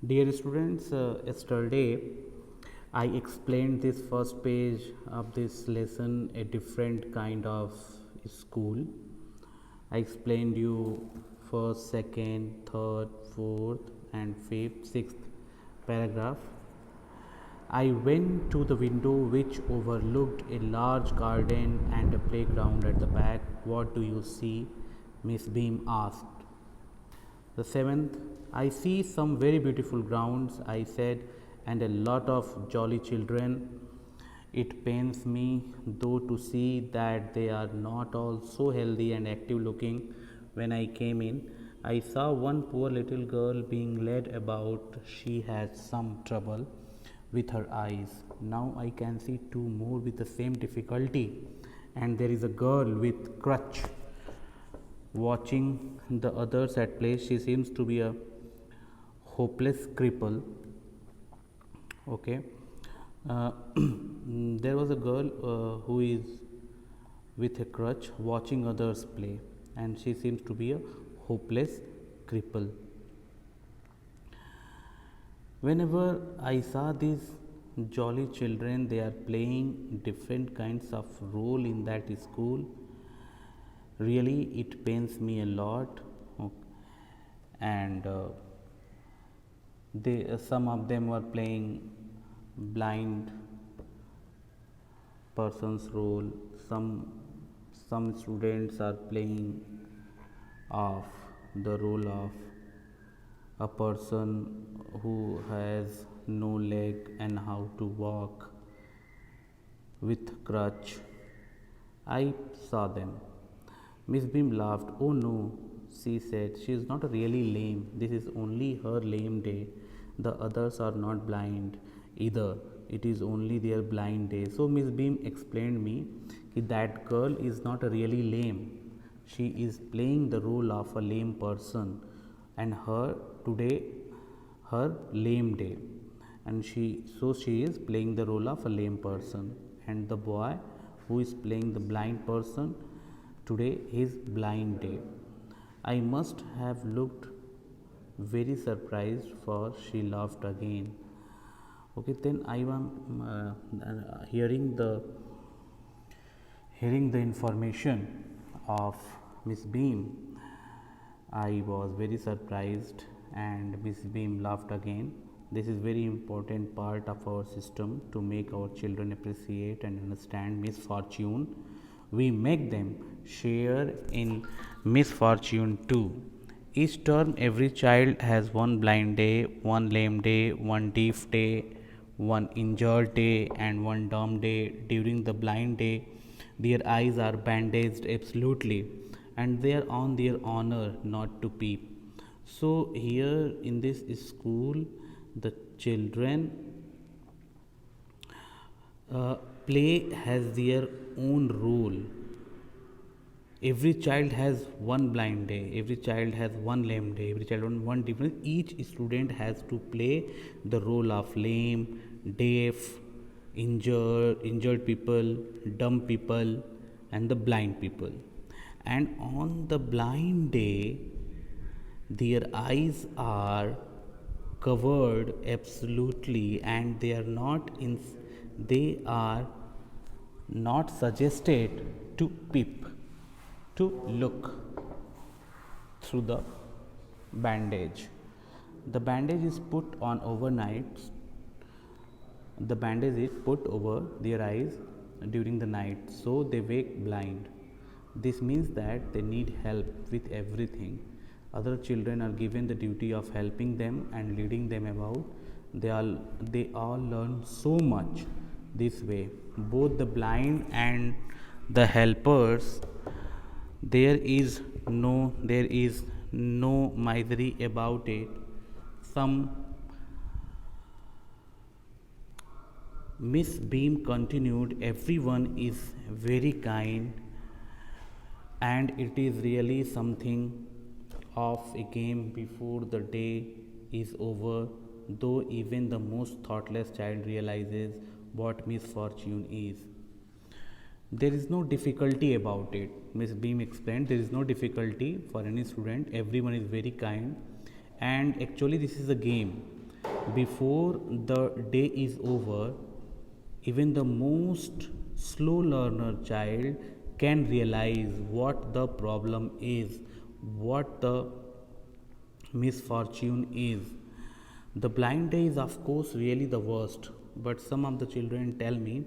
Dear students, yesterday I explained this first page of this lesson a different kind of school. I explained you first, second, third, fourth, and fifth, sixth paragraph. I went to the window which overlooked a large garden and a playground at the back. What do you see? Miss Beam asked. The seventh, I see some very beautiful grounds, I said, and a lot of jolly children. It pains me, though, to see that they are not all so healthy and active looking. When I came in, I saw one poor little girl being led about. She had some trouble with her eyes. Now I can see two more with the same difficulty, and there is a girl with crutch watching the others at play. She seems to be a hopeless cripple. Okay. There was a girl who is with a crutch watching others play, and she seems to be a hopeless cripple. Whenever I saw these jolly children, they are playing different kinds of role in that school. Really, it pains me a lot. And some of them were playing blind person's role. Some students are playing of the role of a person who has no leg and how to walk with crutch. I saw them. Miss Beam laughed. Oh no, she said. She is not really lame. This is only her lame day. The others are not blind either. It is only their blind day. So Miss Beam explained me that girl is not really lame. She is playing the role of a lame person, and her today her lame day, and she is playing the role of a lame person, and the boy who is playing the blind person, today his blind day. I must have looked very surprised, for she laughed again. Okay, then I am hearing the information of Miss Beam. I was very surprised, and Miss Beam laughed again. This is very important part of our system to make our children appreciate and understand misfortune. We make them share in misfortune too. Each term, every child has one blind day, one lame day, one deaf day, one injured day, and one dumb day. During the blind day, their eyes are bandaged absolutely, and they are on their honor not to peep. So, here in this school, the children play has their own role. Every child has one blind day, every child has one lame day, every child on one different. Each student has to play the role of lame, deaf, injured people, dumb people, and the blind people. And on the blind day, their eyes are covered absolutely, and they are not suggested to peep, to look through the bandage. The bandage is put on overnight. The bandage is put over their eyes during the night, so they wake blind. This means that they need help with everything. Other children are given the duty of helping them and leading them about. They all learn so much this way. Both the blind and the helpers, there is no misery about it. Some Miss Beam continued, everyone is very kind, and it is really something of a game before the day is over, though even the most thoughtless child realizes what misfortune is. There is no difficulty about it. Miss Beam explained there is no difficulty for any student, everyone is very kind, and actually, this is a game. before the day is over, even the most slow learner child can realize what the problem is, what the misfortune is. The blind day is, of course, really the worst, but some of the children tell me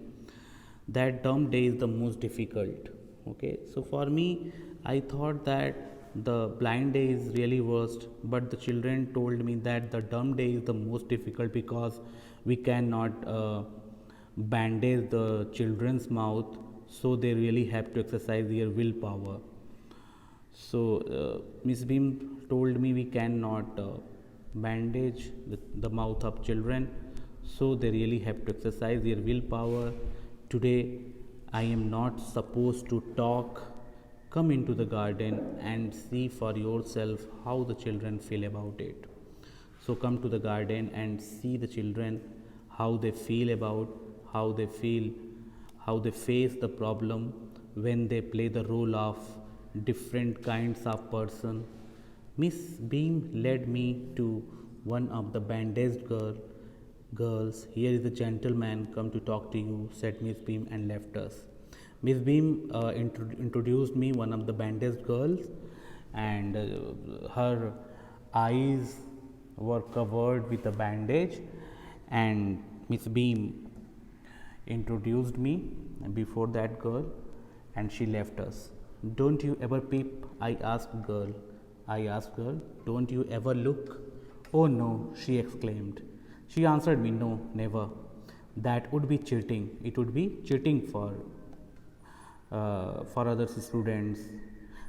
that dumb day is the most difficult. Okay, so for me, I thought that the blind day is really worst, but the children told me that the dumb day is the most difficult because we cannot bandage the children's mouth, so they really have to exercise their willpower. So Miss Beam told me we cannot bandage the mouth of children, so they really have to exercise their willpower. Today, I am not supposed to talk. Come into the garden and see for yourself how the children feel about it. So come to the garden and see the children how they feel about, how they feel, how they face the problem when they play the role of different kinds of person. Miss Beam led me to one of the bandaged girls. Here is a gentleman come to talk to you, said Miss Beam, and left us. Miss Beam introduced me one of the bandaged girls, and her eyes were covered with a bandage, and Miss Beam introduced me before that girl, and she left us. Don't you ever peep? I asked girl. I asked girl, don't you ever look? Oh no, she exclaimed. She answered me, no, never. That would be cheating. It would be cheating for other students.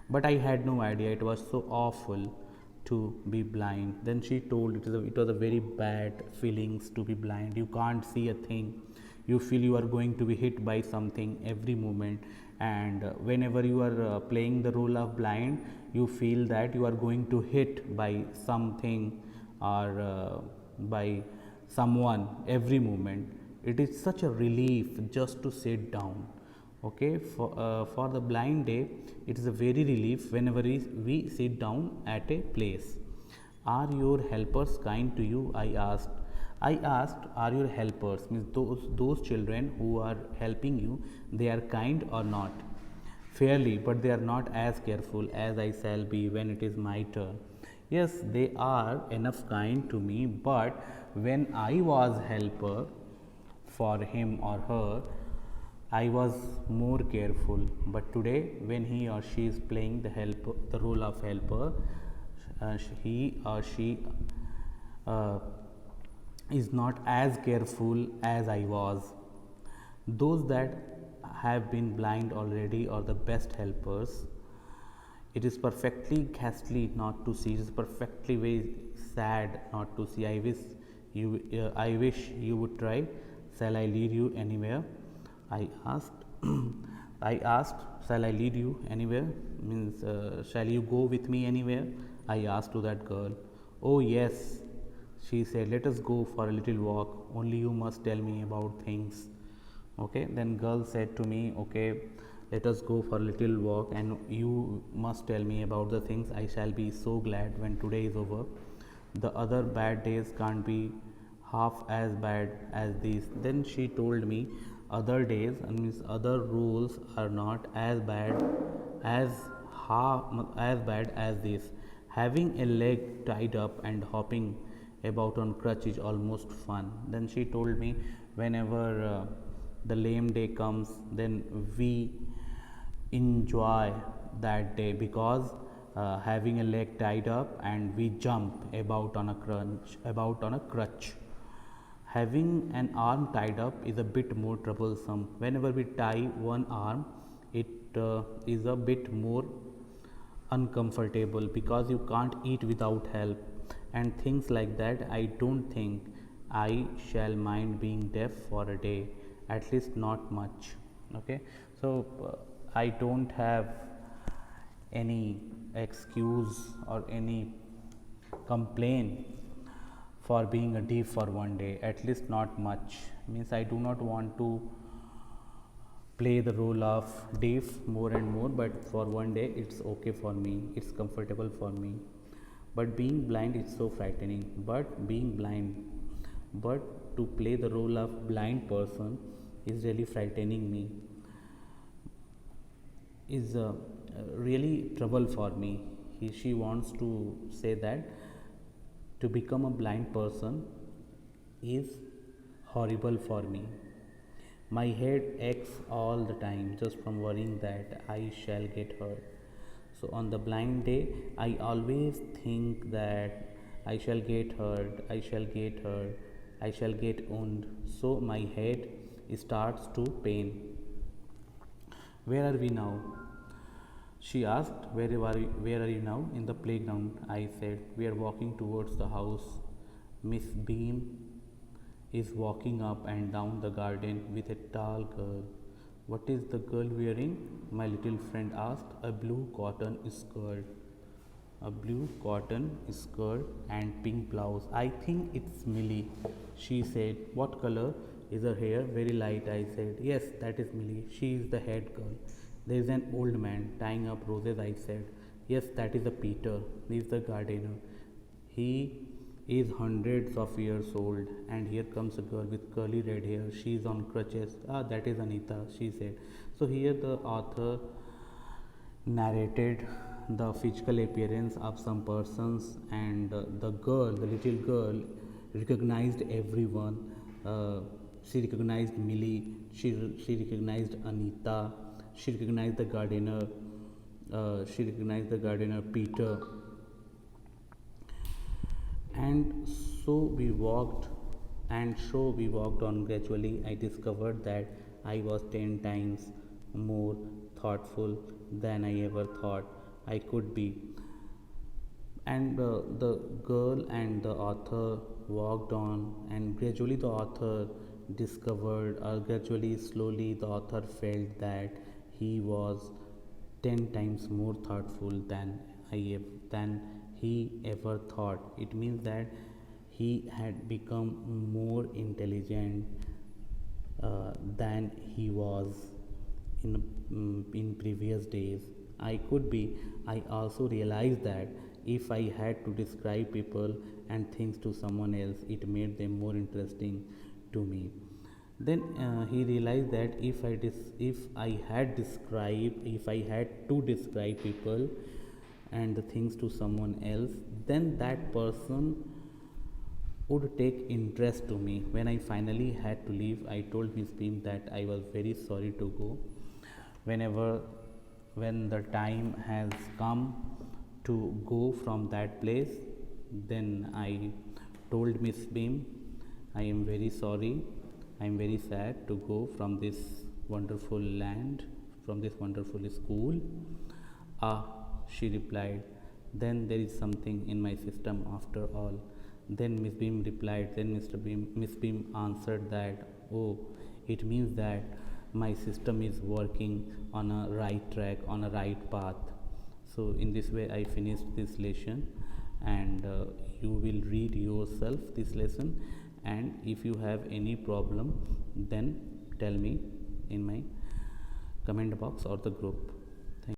But I had no idea. It was so awful to be blind. Then she told it was a very bad feelings to be blind. You can't see a thing. You feel you are going to be hit by something every moment, and whenever you are playing the role of blind, you feel that you are going to hit by something or by someone every moment. It is such a relief just to sit down. Okay, for the blind day, it is a very relief whenever we sit down at a place. Are your helpers kind to you? I asked, are your helpers, means those children who are helping you, they are kind or not? Fairly, but they are not as careful as I shall be when it is my turn. Yes, they are enough kind to me, but when I was helper for him or her, I was more careful. But today, when he or she is playing the role of helper, he or she is not as careful as I was. Those that have been blind already are the best helpers. It is perfectly ghastly not to see. It is perfectly very sad not to see. I wish you would try. Shall I lead you anywhere? I asked. I asked. Shall I lead you anywhere? Means, shall you go with me anywhere? I asked to that girl. Oh yes, she said. Let us go for a little walk. Only you must tell me about things. Okay. Then girl said to me, okay, let us go for a little walk, and you must tell me about the things. I shall be so glad when today is over. The other bad days can't be half as bad as these. Then she told me other days, and means other rules are not as bad as as bad as this. Having a leg tied up and hopping about on crutch is almost fun. Then she told me whenever the lame day comes, then we enjoy that day because having a leg tied up and we jump about on a crutch. Having an arm tied up is a bit more troublesome. Whenever we tie one arm, it is a bit more uncomfortable because you can't eat without help and things like that. I don't think I shall mind being deaf for a day, at least not much. Okay, so I don't have any excuse or any complaint for being a deaf for one day, at least not much. Means I do not want to play the role of deaf more and more, but for one day it's okay for me, it's comfortable for me. But being blind is so frightening. But being blind, but to play the role of blind person is really frightening me, is really trouble for me. She wants to say that to become a blind person is horrible for me. My head aches all the time just from worrying that I shall get hurt. So on the blind day, I always think that I shall get hurt, I shall get hurt, I shall get wound. So my head starts to pain. Where are we now? She asked, where are you now? In the playground, I said. We are walking towards the house. Miss Beam is walking up and down the garden with a tall girl. What is the girl wearing? My little friend asked. A blue cotton skirt. A blue cotton skirt and pink blouse. I think it's Millie, she said. What color is her hair? Very light, I said. Yes, that is Millie. She is the head girl. There is an old man tying up roses, I said. Yes, that is a Peter. He is the gardener. He is hundreds of years old, and here comes a girl with curly red hair. She is on crutches. Ah, that is Anita, she said. So here the author narrated the physical appearance of some persons, and the girl, the little girl, recognized everyone. She recognized Millie, she recognized Anita, she recognized the gardener, Peter. And so we walked, on. Gradually I discovered that I was 10 times more thoughtful than I ever thought I could be. And the girl and the author walked on, and gradually the author discovered, or gradually, slowly, the author felt that he was 10 times more thoughtful than he ever thought. It means that he had become more intelligent than he was in previous days. I also realized that if I had to describe people and things to someone else, it made them more interesting to me. Then he realized that if I had to describe people and the things to someone else, then that person would take interest to me. When I finally had to leave, I told Miss Beam that I was very sorry to go. When the time has come to go from that place, then I told Miss Beam, I am very sorry, I am very sad to go from this wonderful land, from this wonderful school. Ah, she replied, then there is something in my system after all. Then Miss Beam replied, then Miss Beam answered that, oh, it means that my system is working on a right track, on a right path. So in this way I finished this lesson, and you will read yourself this lesson, and if you have any problem, then tell me in my comment box or the group.